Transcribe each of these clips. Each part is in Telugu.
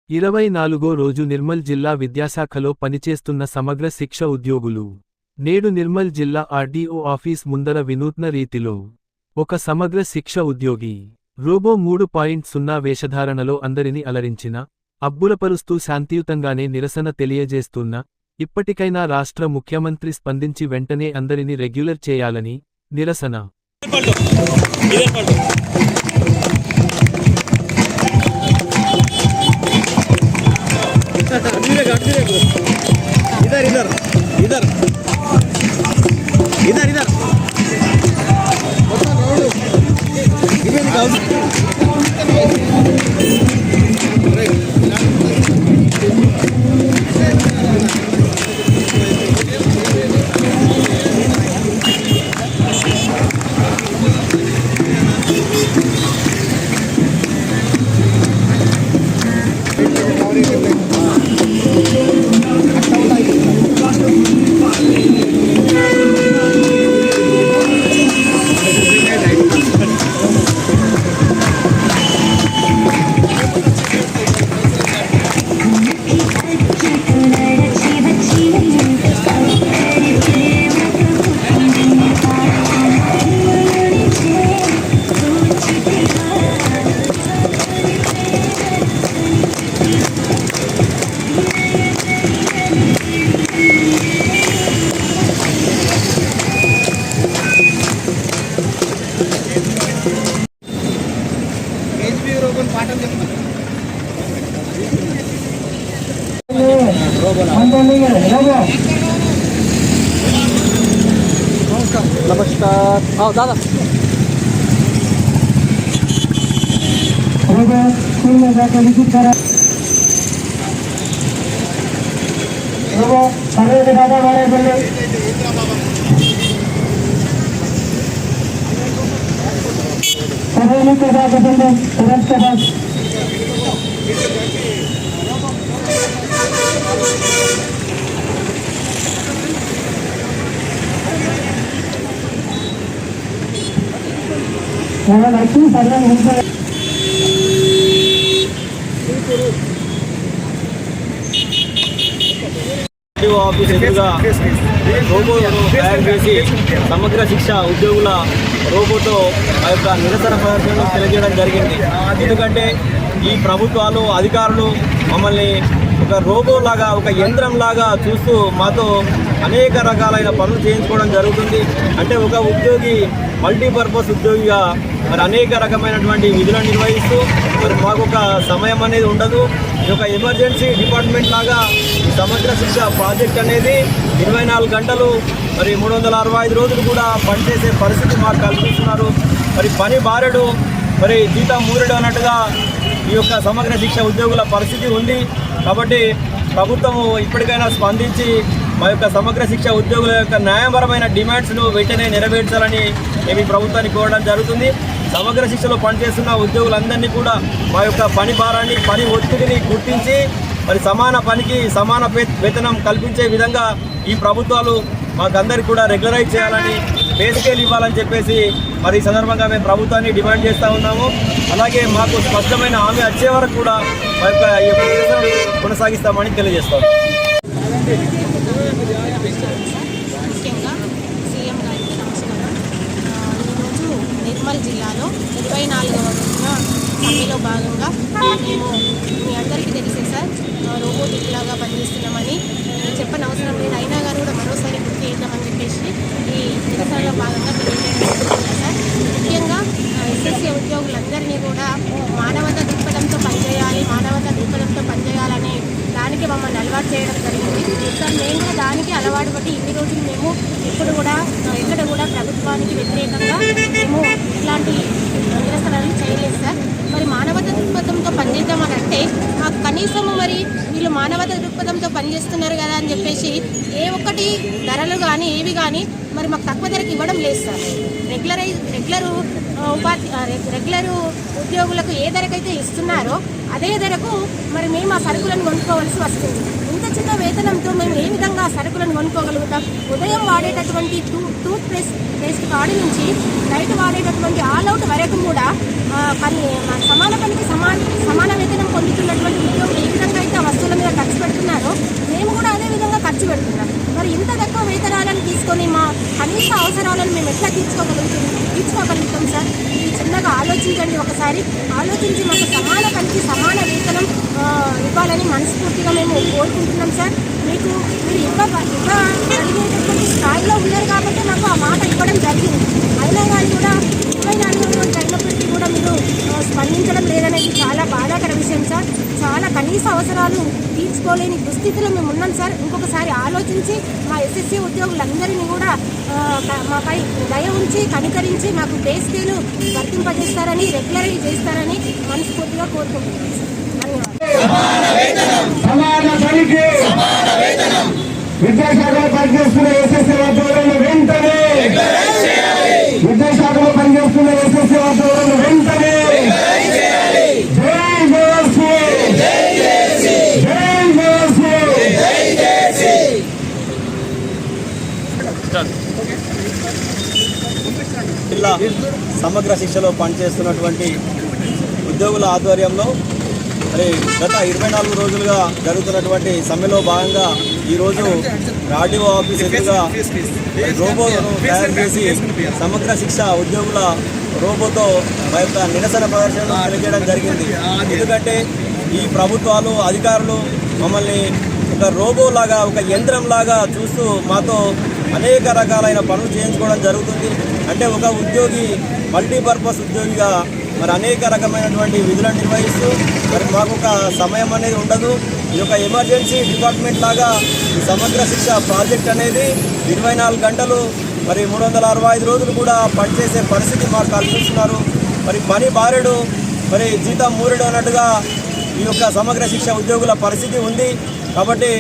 24వ రోజు నిర్మల్ జిల్లా విద్యాశాఖలో పనిచేస్తున్న సమగ్ర శిక్ష ఉద్యోగులు నేడు నిర్మల్ జిల్లా ఆర్డీఓ ఆఫీస్ ముందర వినూత్న రీతిలో ఒక సమగ్ర శిక్ష ఉద్యోగి రోబో 3.0 వేషధారణలో అందరిని అలరించిన అబ్బురపరుస్తూ శాంతియుతంగానే నిరసన తెలియజేస్తున్న ఇప్పటికైనా రాష్ట్ర ముఖ్యమంత్రి స్పందించి వెంటనే అందరిని రెగ్యులర్ చేయాలని నిరసన इधर इधर इधर इधर इधर नमस्कार आओ दादा स्कूल में जाकर विजिट करा दादा हमारे बोले सभी के बाद तुरंत के बाद ఆఫీస్ ఎదురుగా రోబోను తయారు చేసి సమగ్ర శిక్ష ఉద్యోగుల రోబోతో ఆ యొక్క నిరసన ప్రదర్శనను తెలియజేయడం జరిగింది. ఎందుకంటే ఈ ప్రభుత్వాలు అధికారులు మమ్మల్ని ఒక రోబోలాగా ఒక యంత్రంలాగా చూస్తూ మాతో అనేక రకాలైన పనులు చేయించుకోవడం జరుగుతుంది. అంటే ఒక ఉద్యోగి మల్టీపర్పస్ ఉద్యోగిగా మరి అనేక రకమైనటువంటి విధులను నిర్వహిస్తూ మరి మాకు ఒక సమయం అనేది ఉండదు. ఈ యొక్క ఎమర్జెన్సీ డిపార్ట్మెంట్ లాగా ఈ సమగ్ర శిక్ష ప్రాజెక్ట్ అనేది 24 గంటలు మరి 365 రోజులు కూడా పనిచేసే పరిస్థితి మాకు కల్పిస్తున్నారు. మరి పని బారెడు మరి జీతం మూరెడు అన్నట్టుగా ఈ యొక్క సమగ్ర శిక్ష ఉద్యోగుల పరిస్థితి ఉంది. కాబట్టి ప్రభుత్వము ఇప్పటికైనా స్పందించి మా యొక్క సమగ్ర శిక్ష ఉద్యోగుల యొక్క న్యాయపరమైన డిమాండ్స్ను వెంటనే నెరవేర్చాలని మేము ప్రభుత్వాన్ని కోరడం జరుగుతుంది. సమగ్ర శిక్షలో పనిచేస్తున్న ఉద్యోగులందరినీ కూడా మా యొక్క పని భారాన్ని పని ఒత్తిడిని గుర్తించి మరి సమాన పనికి సమాన వేతనం కల్పించే విధంగా ఈ ప్రభుత్వాలు మాకందరికి కూడా రెగ్యులరైజ్ చేయాలని పే స్కేల్ ఇవ్వాలని చెప్పేసి మరి ఈ సందర్భంగా మేము ప్రభుత్వాన్ని డిమాండ్ చేస్తూ ఉన్నాము. అలాగే మాకు స్పష్టమైన హామీ వచ్చే వరకు కూడా మా యొక్క ఈ నిరసనను కొనసాగిస్తామని తెలియజేస్తాము. ముఖ్యంగా సీఎం గారికి నమస్కారం. ఈరోజు నిర్మల్ జిల్లాలో 24వ రోజున సమ్మెలో భాగంగా మేము మీ అందరికీ తెలిసే సార్ రోబోటిక్ లాగా పనిచేస్తున్నామని చెప్పనవసరం లేదు, అయినా కానీ కూడా మరోసారి గుర్తు చేద్దామని చెప్పేసి ఈ నిరసనలో భాగంగా తెలియజేయడం సార్. ముఖ్యంగా ఎస్ఎస్సీ ఉద్యోగులందరినీ కూడా మానవతా దృక్పథంతో పనిచేయాలనే దానికి మమ్మల్ని అలవాటు చేయడం జరిగింది సార్. మేము కూడా దానికి అలవాటు పట్టి ఇన్ని రోజులు మేము ఎప్పుడు కూడా ఎక్కడ కూడా ప్రభుత్వానికి వ్యతిరేకంగా మేము ఇట్లాంటి నిరసనలు చేయలేదు సార్. మరి మానవతా దృక్పథంతో పనిచేద్దామని అంటే మాకు కనీసము మరి వీళ్ళు మానవతా దృక్పథంతో పనిచేస్తున్నారు కదా అని చెప్పేసి ఏ ఒక్కటి ధరలు కానీ ఏవి కానీ మరి మాకు తక్కువ ధరకు ఇవ్వడం లేదు సార్. రెగ్యులర్ ఉద్యోగులకు ఏ ధరకైతే ఇస్తున్నారో అదే ధరకు మరి మేము ఆ సరుకులను కొనుక్కోవాల్సి వస్తుంది. ఇంత చిన్న వేతనంతో మేము ఏ విధంగా సరుకులను కొనుక్కోగలుగుతాం? ఉదయం వాడేటటువంటి టూత్ పేస్ట్ కాడి నుంచి నైట్ వాడేటటువంటి ఆల్అవుట్ వరకు కూడా సమాన పనికి సమాన వేతనం పొందుతున్నటువంటి ఉద్యోగులు ఏ విధంగా ఇవ్వాలని మనస్ఫూర్తిగా మేము కోరుకుంటున్నాం సార్. మీరు ఇవ్వగలిగేటటువంటి స్థాయిలో ఉన్నారు కాబట్టి మాకు ఆ మాట ఇవ్వడం జరిగింది. అయినా కానీ కూడా 24వ రోజు అయినప్పటికీ కూడా మీరు స్పందించడం లేదనేది చాలా బాధాకర విషయం సార్. చాలా కనీస అవసరాలు తీర్చుకోలేని దుస్థితిలో మేము ఉన్నాం సార్. ఇంకొకసారి ఆలోచించి మా ఎస్ఎస్సీ ఉద్యోగులందరినీ కూడా మాపై దయ ఉంచి కనికరించి మాకు పే స్కేలు వర్తింపజేస్తారని, రెగ్యులరైజ్ చేస్తారని మనస్ఫూర్తిగా కోరుకుంటున్నాం. విద్యాశాఖలో పనిచేస్తున్న ఎస్ఎస్సీ ఉద్యోగులను వెంటనే విద్యాశాఖలో పనిచేస్తున్న ఎస్ఎస్సీ ఉద్యోగులను వెంటనే జిల్లా సమగ్ర శిక్షలో పనిచేస్తున్నటువంటి ఉద్యోగుల ఆధ్వర్యంలో మరి గత 24 రోజులుగా జరుగుతున్నటువంటి సమ్మెలో భాగంగా ఈరోజు ఆర్డీఓ ఆఫీస్ ఎదురుగా రోబోను తయారు చేసి సమగ్ర శిక్ష ఉద్యోగుల రోబోతో మా యొక్క నిరసన ప్రదర్శనను తెలియజేయడం జరిగింది. ఎందుకంటే ఈ ప్రభుత్వాలు అధికారులు మమ్మల్ని ఒక రోబోలాగా, ఒక యంత్రంలాగా చూస్తూ మాతో అనేక రకాలైన పనులు చేయించుకోవడం జరుగుతుంది. అంటే ఒక ఉద్యోగి మల్టీపర్పస్ ఉద్యోగిగా మరి అనేక రకమైనటువంటి విధులను నిర్వహిస్తూ మరి మాకు ఒక సమయం అనేది ఉండదు. ఈ యొక్క ఎమర్జెన్సీ డిపార్ట్మెంట్ లాగా ఈ సమగ్ర శిక్ష ప్రాజెక్ట్ అనేది 24 గంటలు మరి 365 రోజులు కూడా పనిచేసే పరిస్థితి మాకు కల్పిస్తున్నారు. మరి పని బారెడు మరి జీతం మూరెడు అన్నట్టుగా ఈ యొక్క సమగ్ర శిక్ష ఉద్యోగుల పరిస్థితి ఉంది. కాబట్టి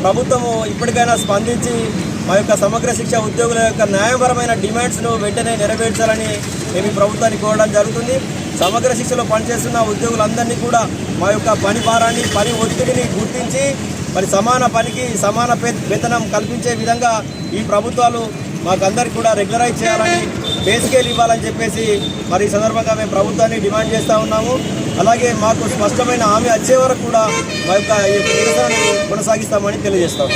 ప్రభుత్వము ఇప్పటికైనా స్పందించి మా యొక్క సమగ్ర శిక్ష ఉద్యోగుల యొక్క న్యాయపరమైన డిమాండ్స్ను వెంటనే నెరవేర్చాలని మేము ప్రభుత్వాన్ని కోరడం జరుగుతుంది. సమగ్ర శిక్షలో పనిచేస్తున్న ఉద్యోగులందరినీ కూడా మా యొక్క పని భారాన్ని, పని ఒత్తిడిని గుర్తించి మరి సమాన పనికి సమాన వేతనం కల్పించే విధంగా ఈ ప్రభుత్వాలు మాకందరికి కూడా రెగ్యులరైజ్ చేయాలని, పే స్కేల్ ఇవ్వాలని చెప్పేసి మరి ఈ సందర్భంగా మేము ప్రభుత్వాన్ని డిమాండ్ చేస్తూ ఉన్నాము. అలాగే మాకు స్పష్టమైన హామీ వచ్చే వరకు కూడా మా యొక్క ఈ నిరసనను కొనసాగిస్తామని తెలియజేస్తాము.